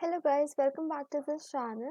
Hello guys, welcome back to this channel.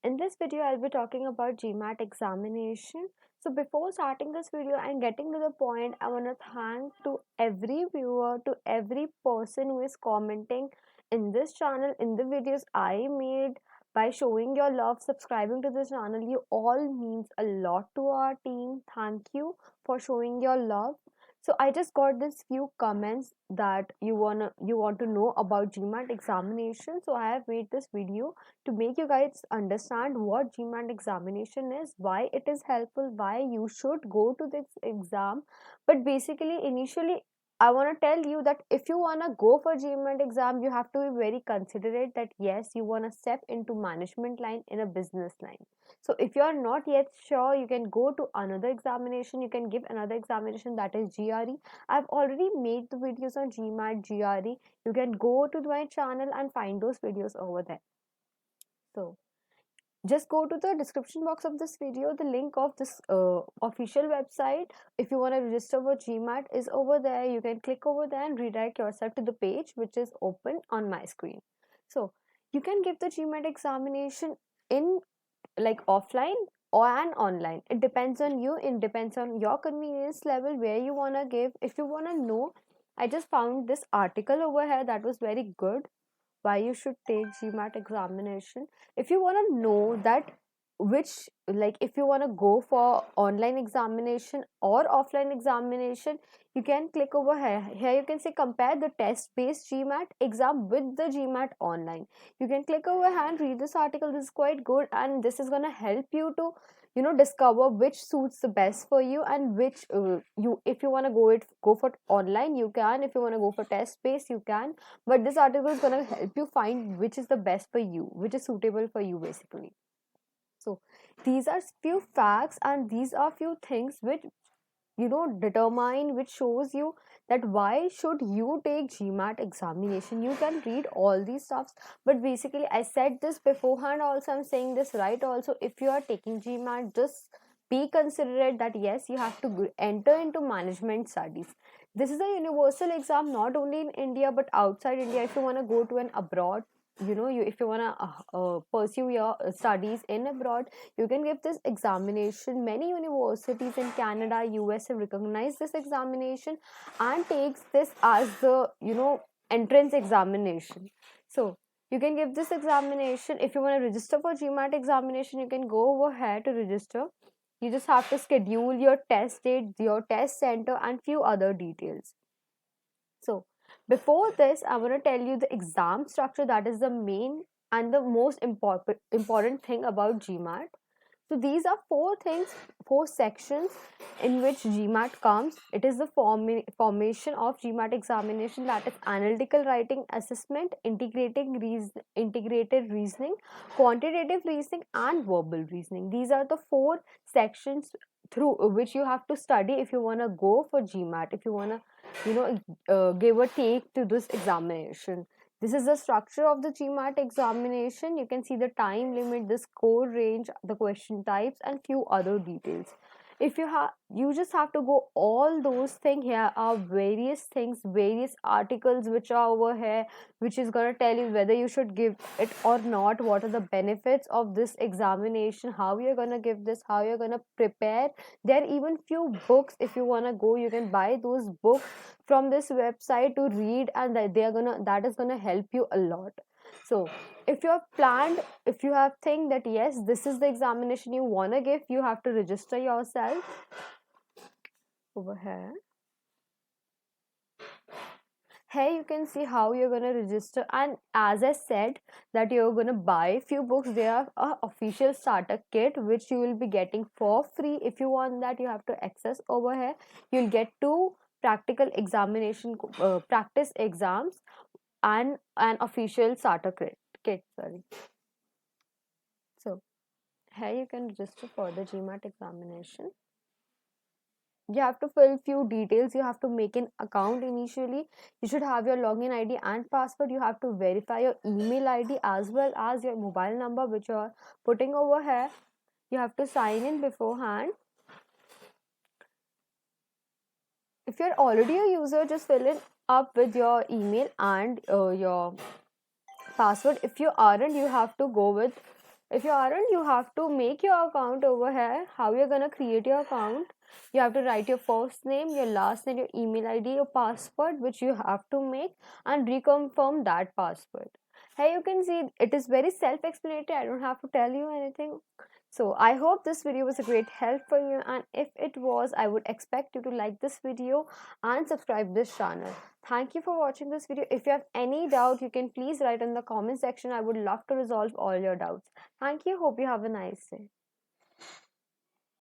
In this video, I'll be talking about GMAT examination. So before starting this video and getting to the point, I want to thank to every viewer, to every person who is commenting in this channel, in the videos I made, by showing your love, subscribing to this channel. You all means a lot to our team. Thank you for showing your love. So I just got this few comments that you want to know about GMAT examination. So I have made this video to make you guys understand what GMAT examination is, why it is helpful, why you should go to this exam. But basically, initially, I want to tell you that if you want to go for GMAT exam, you have to be very considerate that yes, you want to step into management line in a business line. So if you are not yet sure, you can go to another examination. You can give another examination, that is GRE. I've already made the videos on GMAT, GRE. You can go to my channel and find those videos over there. So just go to the description box of this video. The link of this official website, if you want to register for GMAT, is over there. You can click over there and redirect yourself to the page which is open on my screen. So you can give the GMAT examination in like offline or an online. It depends on you. It depends on your convenience level where you want to give. If you want to know, I just found this article over here that was very good, why you should take GMAT examination. If you want to know that which, like if you want to go for online examination or offline examination, you can click over here. Here you can say compare the test based GMAT exam with the GMAT online. You can click over here and read this article. This is quite good, and this is going to help you to discover which suits the best for you, and which you if you want to go for online, you can. If you want to go for test based, you can. But this article is going to help you find which is the best for you, which is suitable for you basically. So these are few facts, and these are few things which determine, which shows you that why should you take GMAT examination. You can read all these stuffs, but basically I said this beforehand also, I'm saying this right also. If you are taking GMAT, just be considerate that yes, you have to enter into management studies. This is a universal exam, not only in India but outside India. If you want to go to an abroad, you if you want to pursue your studies in abroad, you can give this examination. Many universities in Canada, US have recognized this examination and takes this as the entrance examination. So you can give this examination. If you want to register for GMAT examination, you can go over here to register. You just have to schedule your test date, your test center, and few other details. So before this, I want to tell you the exam structure. That is the main and the most important thing about GMAT. So these are four things, four sections in which GMAT comes. It is the formation of GMAT examination, that is analytical writing assessment, integrated reasoning, quantitative reasoning, and verbal reasoning. These are the four sections through which you have to study if you want to go for GMAT, if you want to give a take to this examination. This is the structure of the GMAT examination. You can see the time limit, the score range, the question types, and few other details. If you just have to go all those things. Here are various things, various articles which are over here, which is going to tell you whether you should give it or not, what are the benefits of this examination, how you're going to give this, how you're going to prepare. There are even few books. If you want to go, you can buy those books from this website to read, and that is gonna help you a lot. So if you have planned, if you have think that yes, this is the examination you want to give, you have to register yourself over here. Here you can see how you're going to register, and as I said that you're going to buy few books. They are a official starter kit which you will be getting for free. If you want that, you have to access over here. You'll get two practical examination practice exams and an official starter kit. Sorry. So here you can register for the GMAT examination. You have to fill few details. You have to make an account initially. You should have your login ID and password. You have to verify your email ID as well as your mobile number which you are putting over here. You have to sign in beforehand. If you're already a user, just fill it up with your email and your password. If you aren't, you have to go with, if you aren't, you have to make your account over here. How you're gonna create your account? You have to write your first name, your last name, your email ID, your password, which you have to make, and reconfirm that password. Here you can see it is very self-explanatory. I don't have to tell you anything. So I hope this video was a great help for you, and if it was, I would expect you to like this video and subscribe this channel. Thank you for watching this video. If you have any doubt, you can please write in the comment section. I would love to resolve all your doubts. Thank you. Hope you have a nice day.